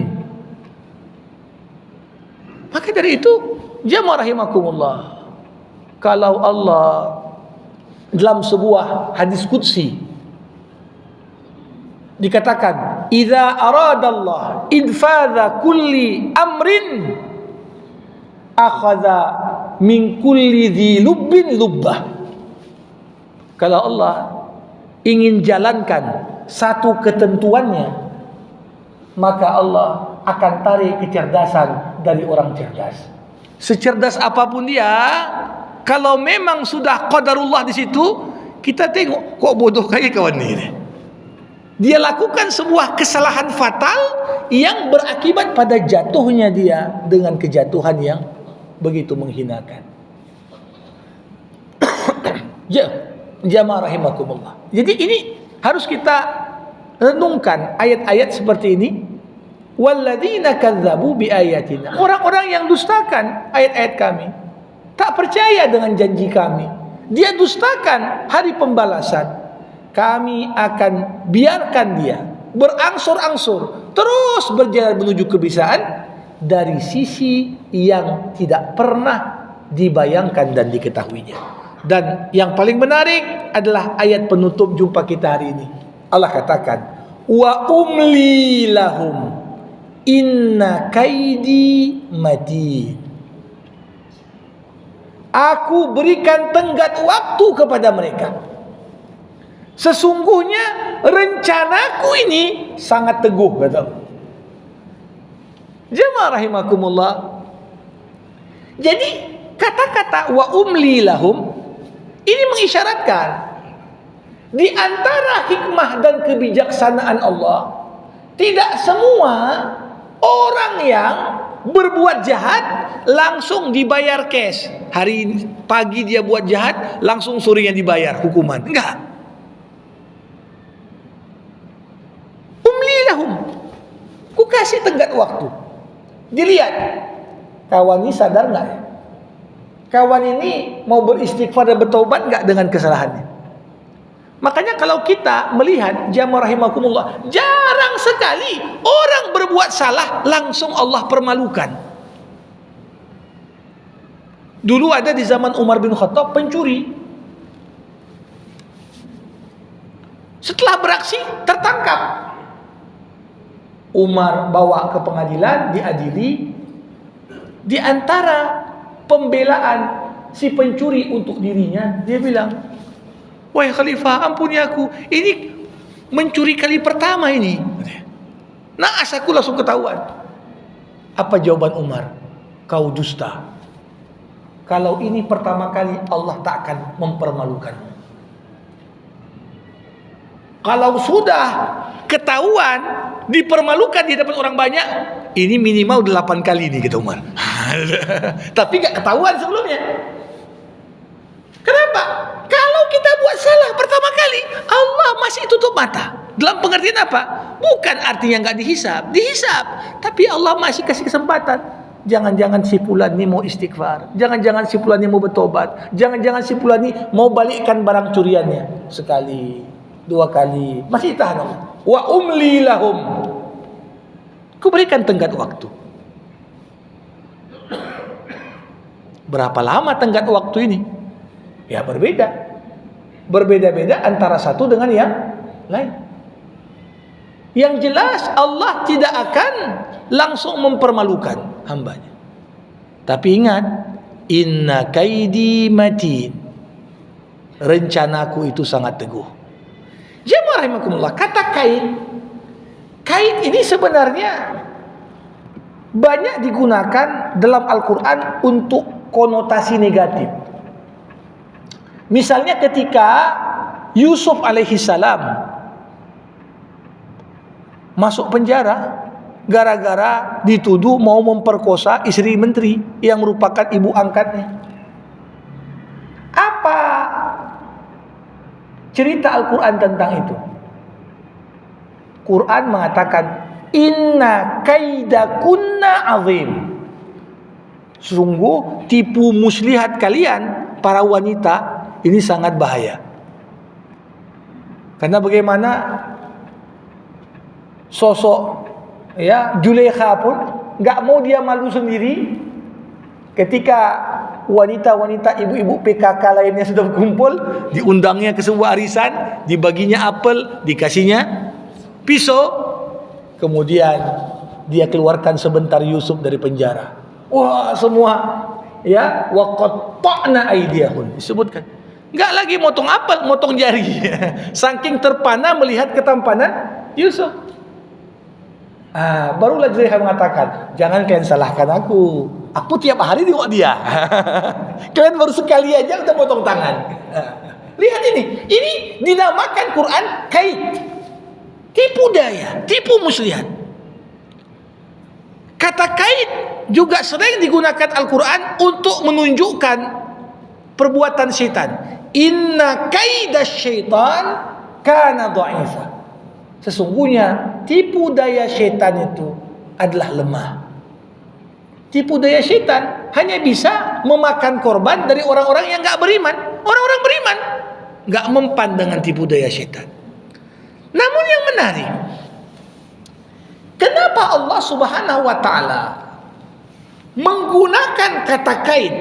Maka dari itu, jamaah rahimakumullah, kalau Allah dalam sebuah hadis qudsi dikatakan, "Idza aradallah idfadha kulli amrin akhadha min kulli dhi lubbin lubbah." Kalau Allah ingin jalankan satu ketentuannya, maka Allah akan tarik kecerdasan dari orang cerdas. Secerdas apapun dia, kalau memang sudah qadarullah di situ, kita tengok kok bodoh kayak kawan ini. Dia lakukan sebuah kesalahan fatal yang berakibat pada jatuhnya dia dengan kejatuhan yang begitu menghinakan. Jamaah rahimakumullah. Jadi ini harus kita renungkan ayat-ayat seperti ini. Walladzina kadzdzabu biayatina. Orang-orang yang dustakan ayat-ayat kami, tak percaya dengan janji kami, dia dustakan hari pembalasan. Kami akan biarkan dia berangsur-angsur terus berjalan menuju kebisaan dari sisi yang tidak pernah dibayangkan dan diketahuinya. Dan yang paling menarik adalah ayat penutup jumpa kita hari ini. Allah katakan, wa umli lahum inna kaidi matin. Aku berikan tenggat waktu kepada mereka. Sesungguhnya rencanaku ini sangat teguh, kata. Jamaah rahimakumullah. Jadi kata-kata wa umli lahum ini mengisyaratkan di antara hikmah dan kebijaksanaan Allah, tidak semua orang yang berbuat jahat langsung dibayar cash. Hari pagi dia buat jahat, langsung sorenya dibayar hukuman. Enggak. Umli lahum. Ku kasih tenggat waktu. Dilihat kawan ini sadar enggak ya? Kawan ini mau beristighfar dan bertaubat enggak dengan kesalahannya? Makanya kalau kita melihat jamaah rahimakumullah, jarang sekali orang berbuat salah langsung Allah permalukan. Dulu ada di zaman Umar bin Khattab pencuri. Setelah beraksi tertangkap. Umar bawa ke pengadilan, diadili. Di antara pembelaan si pencuri untuk dirinya, dia bilang, "Wahai khalifah, ampuni aku. Ini mencuri kali pertama ini." Nah, aku langsung ketahuan. Apa jawaban Umar? Kau dusta. Kalau ini pertama kali, Allah tak akan mempermalukanmu. Kalau sudah ketahuan, dipermalukan di hadapan orang banyak, ini minimal 8 kali nih, kata Umar. Tapi gak ketahuan sebelumnya. Kenapa? Kalau kita buat salah pertama kali, Allah masih tutup mata. Dalam pengertian apa? Bukan artinya nggak dihisab, dihisab. Tapi Allah masih kasih kesempatan. Jangan-jangan si fulan ni mau istighfar. Jangan-jangan si fulan ni mau bertobat. Jangan-jangan si fulan ni mau balikkan barang curiannya. Sekali, dua kali, masih tahan Allah. Wa umli lahum. Ku berikan tenggat waktu. Berapa lama tenggat waktu ini? Ya berbeda. Berbeda-beda antara satu dengan yang lain. Yang jelas Allah tidak akan langsung mempermalukan hambanya. Tapi ingat, inna kaidi matin. Rencanaku itu sangat teguh. Jemaah rahimakumullah, kata kait. Kait ini sebenarnya banyak digunakan dalam Al-Quran untuk konotasi negatif. Misalnya ketika Yusuf alaihissalam masuk penjara gara-gara dituduh mau memperkosa istri menteri yang merupakan ibu angkatnya. Apa cerita Al-Quran tentang itu? Quran mengatakan inna kaidakunna azim. Sungguh tipu muslihat kalian para wanita ini sangat bahaya. Karena bagaimana sosok Zulaikha pun nggak mau dia malu sendiri ketika wanita-wanita ibu-ibu PKK lainnya sudah berkumpul, diundangnya ke sebuah arisan, dibaginya apel, dikasihnya pisau, kemudian dia keluarkan sebentar Yusuf dari penjara. Wah, semua wa qatta'na aydiyahun disebutkan. Nggak lagi motong apel, motong jari. Saking terpana melihat ketampanan Yusuf. Barulah Zulaikha mengatakan, jangan kalian salahkan aku. Aku tiap hari tengok dia. Kalian baru sekali aja udah potong tangan. Lihat ini dinamakan Quran kait. Tipu daya, tipu muslihat. Kata kait juga sering digunakan Al-Quran untuk menunjukkan perbuatan syaitan. Inna kaidash syaitan kana dha'ifa. Sesungguhnya tipu daya syaitan itu adalah lemah. Tipu daya syaitan hanya bisa memakan korban dari orang-orang yang gak beriman. Orang-orang beriman gak mempan dengan tipu daya syaitan. Namun yang menarik, kenapa Allah Subhanahu wa ta'ala menggunakan kata kait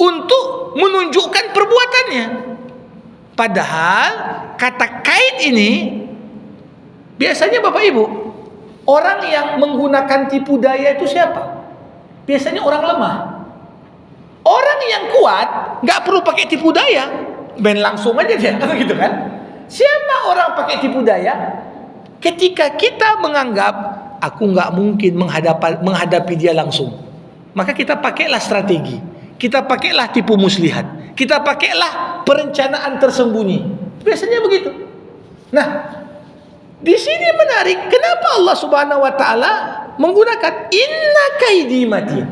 untuk menunjukkan perbuatannya? Padahal kata kait ini biasanya Bapak Ibu, orang yang menggunakan tipu daya itu siapa? Biasanya orang lemah. Orang yang kuat nggak perlu pakai tipu daya, ben langsung aja dia, gitu kan? Siapa orang pakai tipu daya? Ketika kita menganggap aku nggak mungkin menghadapi dia langsung, maka kita pakailah strategi, kita pakailah tipu muslihat, kita pakailah perencanaan tersembunyi. Biasanya begitu. Nah, di sini menarik, kenapa Allah Subhanahu wa taala menggunakan inna kaidi matin?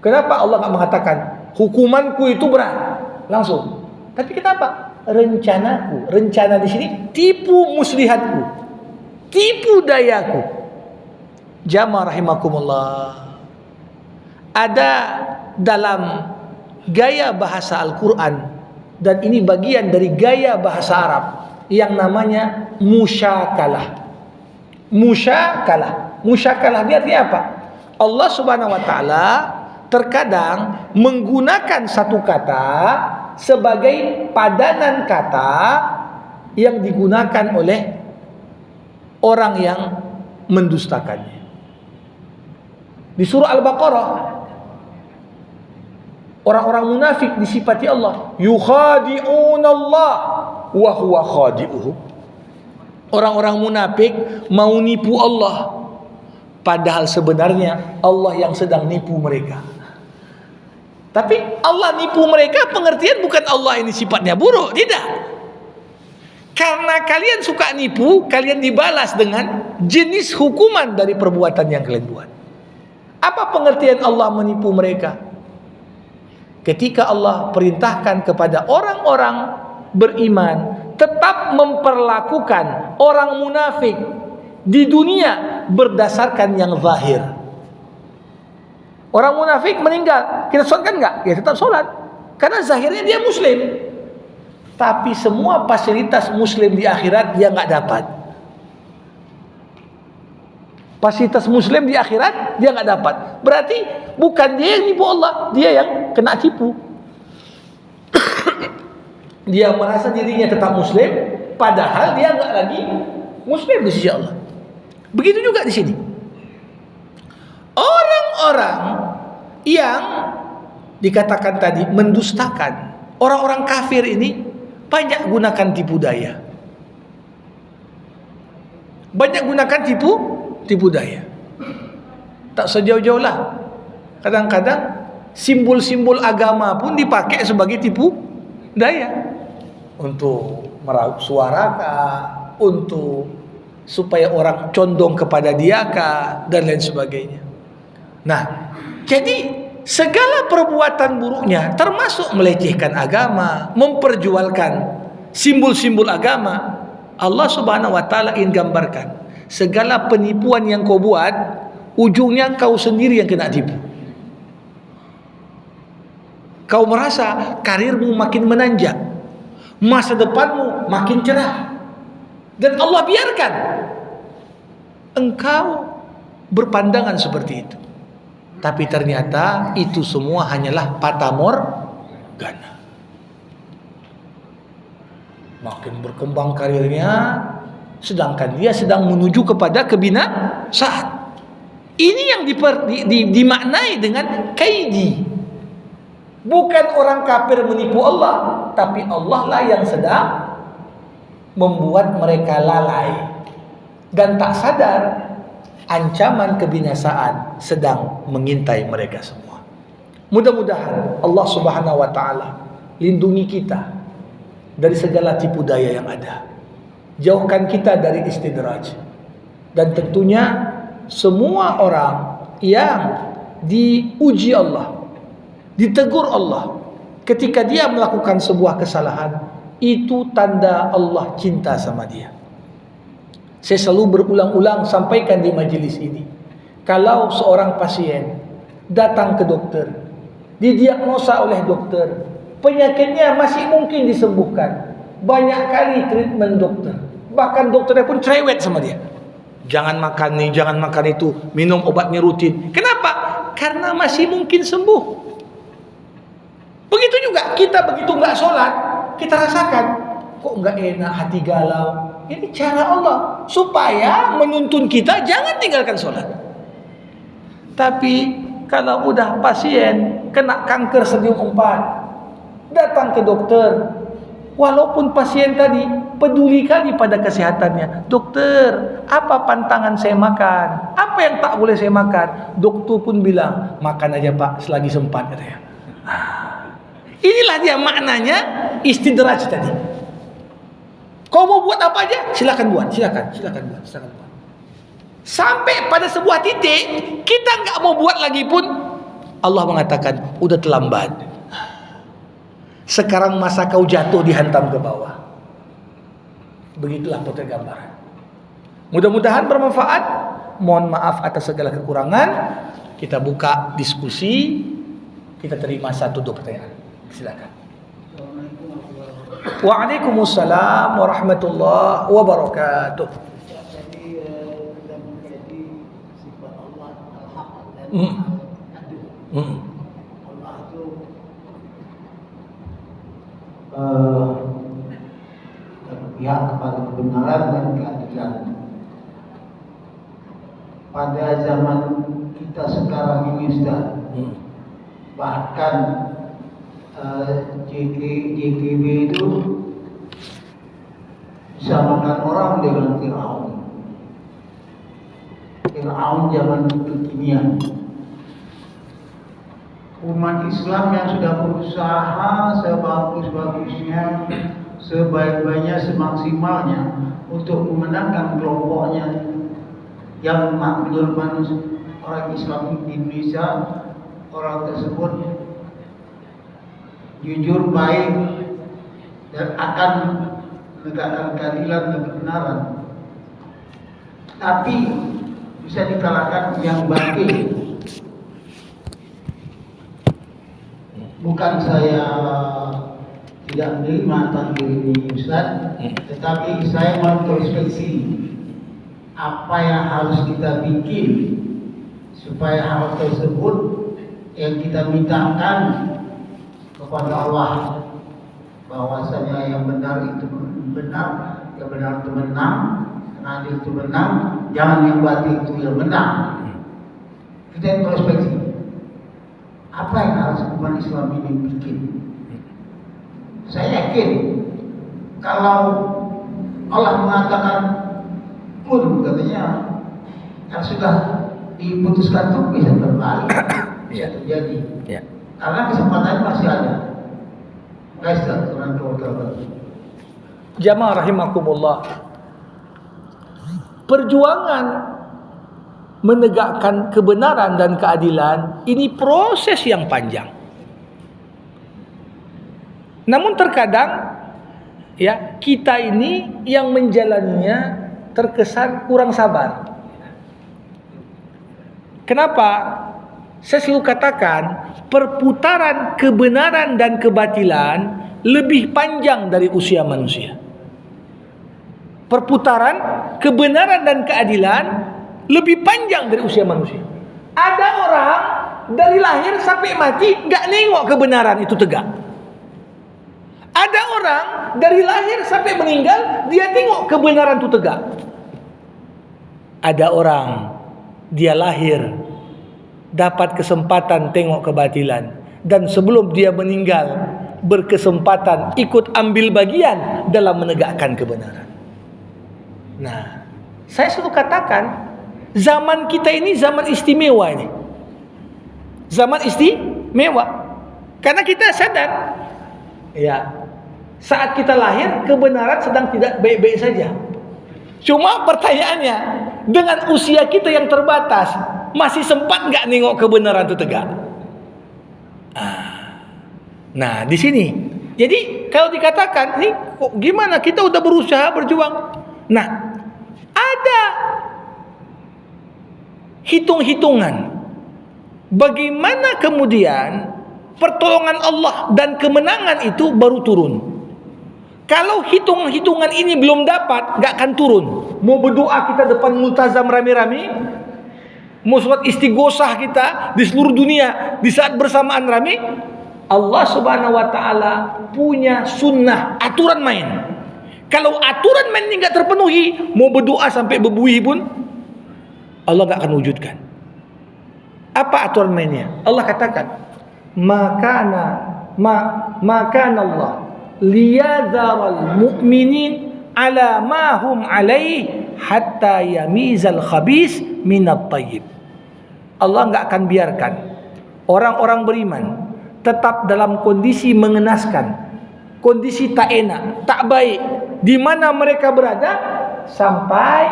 Kenapa Allah enggak mengatakan hukumanku itu berat langsung? Tapi kenapa? Rencanaku. Rencana di sini tipu muslihatku, tipu dayaku. Jamaah rahimakumullah. Ada dalam gaya bahasa Al-Quran, dan ini bagian dari gaya bahasa Arab yang namanya musyakalah. Musyakalah. Musyakalah ini artinya apa? Allah Subhanahu wa taala terkadang menggunakan satu kata sebagai padanan kata yang digunakan oleh orang yang mendustakannya. Di surah Al-Baqarah, orang-orang munafik disifati Allah, yukhadi'unallah wa huwa khadi'uhum. Orang-orang munafik mau nipu Allah, padahal sebenarnya Allah yang sedang nipu mereka. Tapi Allah nipu mereka pengertian bukan Allah ini sifatnya buruk, tidak. Karena kalian suka nipu, kalian dibalas dengan jenis hukuman dari perbuatan yang kalian buat. Apa pengertian Allah menipu mereka? Ketika Allah perintahkan kepada orang-orang beriman tetap memperlakukan orang munafik di dunia berdasarkan yang zahir. Orang munafik meninggal, kita sholat kan enggak? Ya tetap sholat, karena zahirnya dia muslim. Tapi semua fasilitas muslim di akhirat dia enggak dapat. Fasilitas muslim di akhirat dia enggak dapat. Berarti bukan dia yang nipu Allah, dia yang kena tipu. Dia merasa dirinya tetap muslim, padahal dia enggak lagi muslim di sisi Allah. Begitu juga di sini. Orang-orang yang dikatakan tadi mendustakan, orang-orang kafir ini banyak gunakan tipu daya. Banyak gunakan tipu daya. Tak sejauh-jauh lah. Kadang-kadang simbol-simbol agama pun dipakai sebagai tipu daya. Untuk meraup suara kah, untuk supaya orang condong kepada dia kah, dan lain sebagainya. Nah, jadi segala perbuatan buruknya termasuk melecehkan agama, memperjualkan simbol-simbol agama. Allah Subhanahu wa taala ingin gambarkan segala penipuan yang kau buat, ujungnya kau sendiri yang kena tipu. Kau merasa karirmu makin menanjak, masa depanmu makin cerah, dan Allah biarkan engkau berpandangan seperti itu. Tapi ternyata itu semua hanyalah fata morgana. Makin berkembang karirnya, sedangkan dia sedang menuju kepada kebinasaan. Ini yang dimaknai dengan kaidi. Bukan orang kafir menipu Allah, tapi Allah lah yang sedang membuat mereka lalai dan tak sadar ancaman kebinasaan sedang mengintai mereka semua. Mudah-mudahan Allah Subhanahu wa taala lindungi kita dari segala tipu daya yang ada. Jauhkan kita dari istidraj. Dan tentunya semua orang yang diuji Allah, ditegur Allah ketika dia melakukan sebuah kesalahan, itu tanda Allah cinta sama dia. Saya selalu berulang-ulang sampaikan di majelis ini, kalau seorang pasien datang ke dokter, didiagnosa oleh dokter, penyakitnya masih mungkin disembuhkan, banyak kali treatment dokter, bahkan dokternya pun cerewet sama dia. Jangan makan nih, jangan makan itu, minum obatnya rutin. Kenapa? Karena masih mungkin sembuh. Begitu juga kita begitu nggak sholat, kita rasakan kok nggak enak, hati galau. Ini cara Allah supaya menuntun kita jangan tinggalkan sholat. Tapi kalau udah pasien kena kanker stadium 4, datang ke dokter, walaupun pasien tadi peduli kali pada kesehatannya, dokter, apa pantangan saya makan, apa yang tak boleh saya makan, dokter pun bilang makan aja pak selagi sempat katanya. Inilah dia maknanya istidraj tadi. Kau mau buat apa aja, silakan buat, silakan buat. Sampai pada sebuah titik kita nggak mau buat lagi pun, Allah mengatakan udah terlambat. Sekarang masa kau jatuh dihantam ke bawah. Begitulah potret gambaran. Mudah-mudahan bermanfaat. Mohon maaf atas segala kekurangan. Kita buka diskusi. Kita terima 1-2 pertanyaan. Silakan. Waalaikumsalam warahmatullahi wabarakatuh. Jadi kita menjadi sifat Allah al-haq dan adil. Allah itu berpihak kepada kebenaran dan keadilan. Pada zaman kita sekarang ini sudah bahkan JKB itu bisa makan orang dengan Fir'aun. Fir'aun zaman kekinian. Umat Islam yang sudah berusaha sebagus-bagusnya, sebaik-baiknya, semaksimalnya untuk memenangkan kelompoknya yang menurut orang Islam di Indonesia, orang tersebut jujur, baik, dan akan menegakkan keadilan dan kebenaran. Tapi bisa dikalahkan yang batil. Bukan saya tidak menerima takdir ini Ustaz, tetapi saya mengintrospeksi apa yang harus kita bikin supaya hal tersebut yang kita mintakan kepada Allah, bahwasanya yang benar itu benar, yang benar itu menang, yang adil itu menang, jangan yang batil itu yang menang. Kita introspeksi. Apa yang harus umat Islam ini bikin? Saya yakin kalau Allah mengatakan kun, katanya yang sudah diputuskan itu bisa berbalik, bisa terjadi. Karena kesempatan masih ada. Guys, Jamaah rahimakumullah. Perjuangan menegakkan kebenaran dan keadilan ini proses yang panjang. Namun terkadang ya kita ini yang menjalaninya terkesan kurang sabar. Kenapa? Saya selalu katakan perputaran kebenaran dan kebatilan lebih panjang dari usia manusia. Perputaran kebenaran dan keadilan lebih panjang dari usia manusia. Ada orang dari lahir sampai mati gak nengok kebenaran itu tegak. Ada orang dari lahir sampai meninggal dia tengok kebenaran itu tegak. Ada orang dia lahir dapat kesempatan tengok kebatilan dan sebelum dia meninggal berkesempatan ikut ambil bagian dalam menegakkan kebenaran. Nah, saya selalu katakan zaman kita ini zaman istimewa ini. Zaman istimewa. Karena kita sadar ya, saat kita lahir kebenaran sedang tidak baik-baik saja. Cuma pertanyaannya, dengan usia kita yang terbatas, masih sempat nggak nengok kebenaran itu tegak? Nah, di sini. Jadi kalau dikatakan, nih kok gimana kita udah berusaha berjuang? Nah, ada hitung-hitungan bagaimana kemudian pertolongan Allah dan kemenangan itu baru turun. Kalau hitung-hitungan ini belum dapat, gak akan turun. Mau berdoa kita depan multazam rame-rame, mau sholat istighosah kita di seluruh dunia di saat bersamaan rame, Allah Subhanahu wa taala punya sunnah, aturan main. Kalau aturan main ini gak terpenuhi, mau berdoa sampai berbuih pun Allah gak akan wujudkan. Apa aturan mainnya? Allah katakan, maka Allah liyadharal mu'minin ala ma hum alaih hatta yamizal khabis minat tayyib. Allah enggak akan biarkan orang-orang beriman tetap dalam kondisi mengenaskan, kondisi tak enak, tak baik di mana mereka berada sampai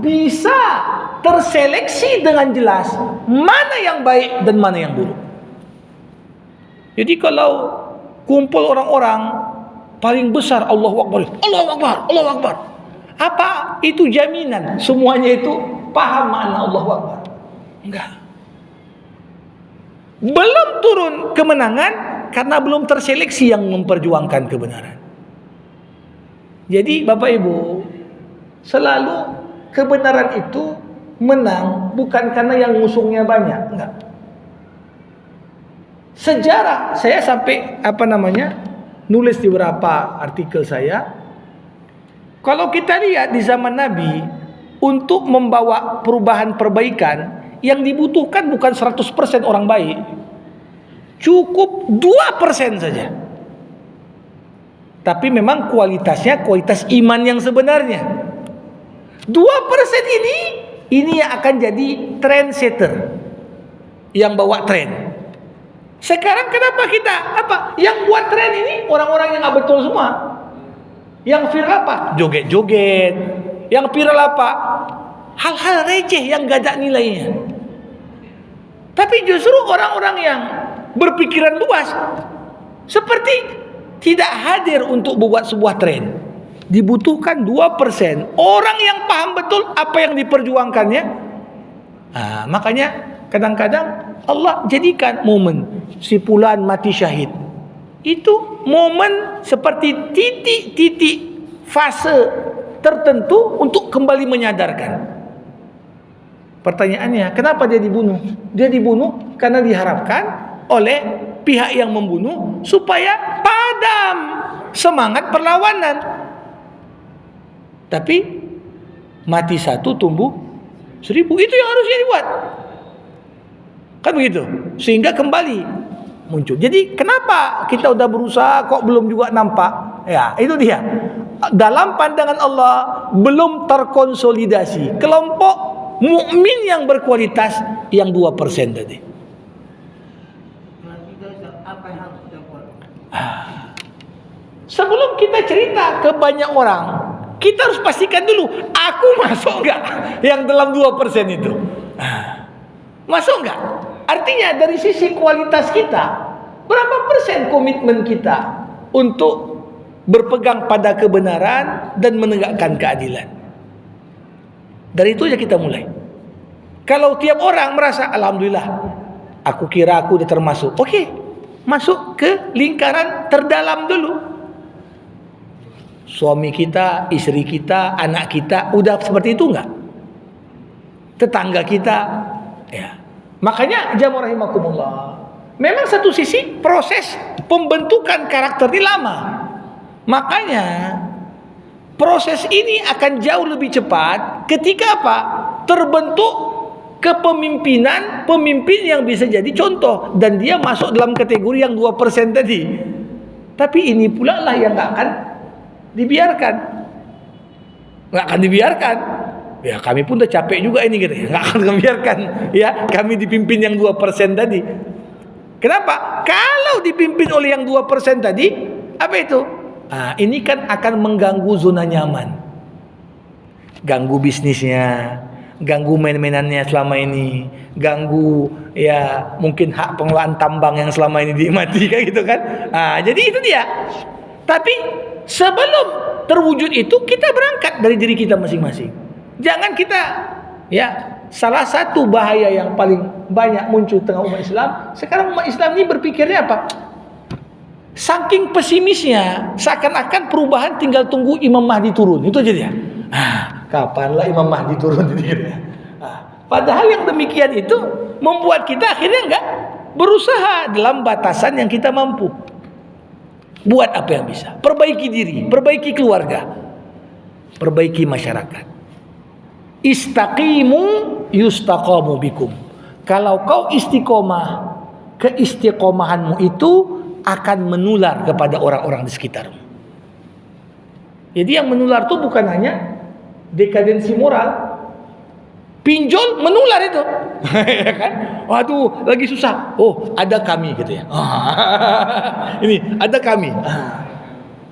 bisa terseleksi dengan jelas mana yang baik dan mana yang buruk. Jadi kalau kumpul orang-orang paling besar Allahu Akbar, Allahu Akbar, Allahu Akbar, apa itu jaminan semuanya itu paham makna Allahu Akbar? Enggak. Belum turun kemenangan karena belum terseleksi yang memperjuangkan kebenaran. Jadi Bapak Ibu, selalu kebenaran itu menang bukan karena yang ngusungnya banyak, enggak. Sejarah saya sampai nulis di beberapa artikel saya. Kalau kita lihat di zaman Nabi, untuk membawa perubahan perbaikan yang dibutuhkan bukan 100% orang baik, cukup 2% saja. Tapi memang kualitasnya kualitas iman yang sebenarnya. 2% ini yang akan jadi trendsetter, yang bawa tren. Sekarang kenapa kita yang buat tren ini orang-orang yang gak betul semua. Yang viral apa? Joget-joget. Yang viral apa? Hal-hal receh yang gak ada nilainya. Tapi justru orang-orang yang berpikiran luas seperti tidak hadir untuk membuat sebuah tren. Dibutuhkan 2%. Orang yang paham betul apa yang diperjuangkannya. Makanya kadang-kadang Allah jadikan momen si fulan mati syahid. Itu momen seperti titik-titik fase tertentu untuk kembali menyadarkan. Pertanyaannya, kenapa dia dibunuh? Dia dibunuh karena diharapkan oleh pihak yang membunuh supaya padam semangat perlawanan. Tapi mati satu tumbuh 1000, itu yang harusnya dibuat. Kan begitu? Sehingga kembali muncul. Jadi kenapa kita udah berusaha kok belum juga nampak? Ya, itu dia. Dalam pandangan Allah belum terkonsolidasi kelompok mukmin yang berkualitas yang 2% tadi. Sebelum kita cerita ke banyak orang, kita harus pastikan dulu, aku masuk enggak yang dalam 2% itu? Masuk enggak? Artinya dari sisi kualitas kita, berapa persen komitmen kita untuk berpegang pada kebenaran dan menegakkan keadilan? Dari itu aja kita mulai. Kalau tiap orang merasa alhamdulillah, aku kira aku udah termasuk. Oke, masuk ke lingkaran terdalam dulu. Suami kita, istri kita, anak kita udah seperti itu enggak? Tetangga kita, ya. Makanya jamaah rahimakumullah, memang satu sisi proses pembentukan karakter ini lama. Makanya proses ini akan jauh lebih cepat ketika apa? Terbentuk kepemimpinan pemimpin yang bisa jadi contoh dan dia masuk dalam kategori yang 2% tadi. Tapi ini pula lah yang enggak akan dibiarkan. Enggak akan dibiarkan. Ya, kami pun udah capek juga ini gitu. Enggak akan membiarkan ya kami dipimpin yang 2% tadi. Kenapa? Kalau dipimpin oleh yang 2% tadi, apa itu? Ini kan akan mengganggu zona nyaman. Ganggu bisnisnya, ganggu main-mainannya selama ini, ganggu ya mungkin hak pengelolaan tambang yang selama ini dinikmati kayak gitu kan. Jadi itu dia. Tapi sebelum terwujud itu kita berangkat dari diri kita masing-masing. Jangan kita ya, salah satu bahaya yang paling banyak muncul tengah umat Islam sekarang, umat Islam ini berpikirnya apa? Saking pesimisnya, seakan-akan perubahan tinggal tunggu Imam Mahdi turun. Itu aja dia. Kapanlah Imam Mahdi turun gitu. Padahal yang demikian itu membuat kita akhirnya enggak berusaha dalam batasan yang kita mampu. Buat apa yang bisa? Perbaiki diri, perbaiki keluarga, perbaiki masyarakat. Istaqimu yustaqamu bikum. Kalau kau istiqomah, keistiqomahanmu itu akan menular kepada orang-orang di sekitarmu. Jadi yang menular itu bukan hanya dekadensi moral. Pinjol menular itu. Ya kan? Waduh, lagi susah. Oh, ada kami gitu ya. Ini ada kami.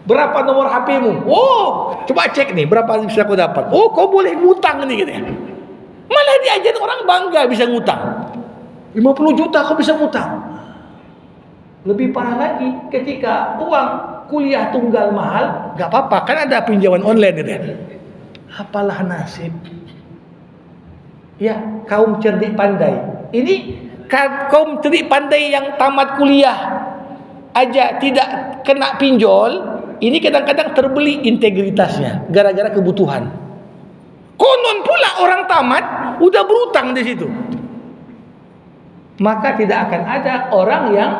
Berapa nomor HP-mu? Oh, coba cek nih berapa bisa kau dapat. Oh, kau boleh ngutang nih gitu ya. Malah diajarin orang bangga bisa ngutang. 50 juta kau bisa ngutang. Lebih parah lagi ketika uang kuliah tunggal mahal, enggak apa-apa kan ada pinjaman online gitu ya. Apalah nasib. Ya, kaum cerdik pandai. Ini kaum cerdik pandai yang tamat kuliah aja tidak kena pinjol. Ini kadang-kadang terbeli integritasnya gara-gara kebutuhan. Konon pula orang tamat udah berutang di situ. Maka tidak akan ada orang yang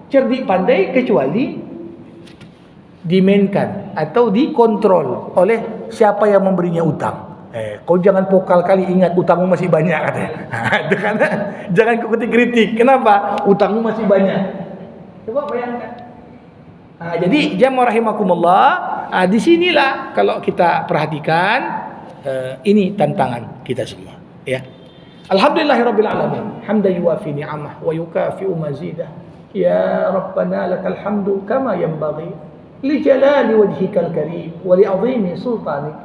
cerdik pandai kecuali dimainkan atau dikontrol oleh siapa yang memberinya utang. Kau jangan pokal kali, ingat utangmu masih banyak katanya. Itu kan, jangan kau kritik. Kenapa? Utangmu masih banyak. Coba bayangkan. Jadi jamaah rahimakumullah, disinilah kalau kita perhatikan ini tantangan kita semua. Ya. Alhamdulillahirabbil alamin. Hamdan yuwafi ni'amah wa yukafi'u mazidah. Ya Rabbana lakal hamdu kama yanbaghi li jalali wajhikal karim wa li 'azimi sultanik.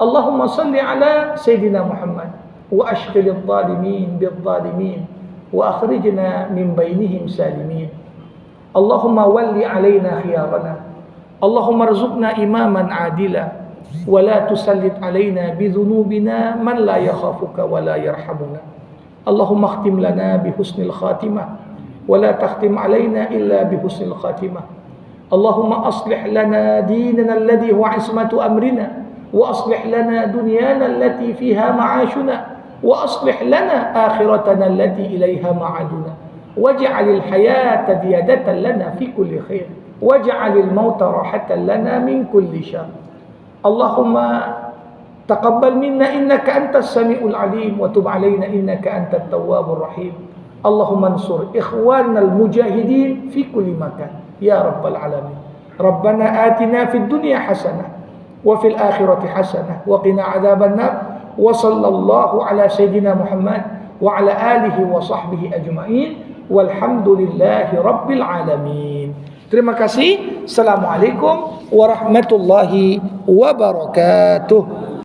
Allahumma salli ala sayyidina Muhammad wa ashghilil zalimin bil zalimin wa akhrijna min bainihim salimin. Allahumma walli alaina khiyarana Allahumma rzuqna imaman adila wa la tusallit alaina bi dhunubina man la yakhafuka wa la yarhamuna. Allahumma khtim lana bi husnil khatimah wa la takhtim alaina illa bi husnil khatimah. Allahumma aslih lana dinana alladhi huwa ismatu amrina wa aslih lana dunyana allati fiha ma'ashuna wa aslih lana akhiratana allati ilaiha ma'aduna waj'alil hayata ziyadatan lana fi kulli khair waj'alil mauta rahatan lana min kulli syarr. Allahumma taqabbal minna innaka antas samiul alim wa tub alaina innaka antat tawwabur rahim. Allahumma ansur ikhwanana al-mujahidin fi kulli makan ya rabbal alamin. Rabbana atina fid dunya hasanah wa fil akhirati hasanah wa qina adzaban nar. Wa sallallahu ala sayyidina Muhammad wa ala alihi wa sahbihi ajma'in walhamdulillahi rabbil alamin. Terima kasih. Assalamualaikum warahmatullahi wabarakatuh.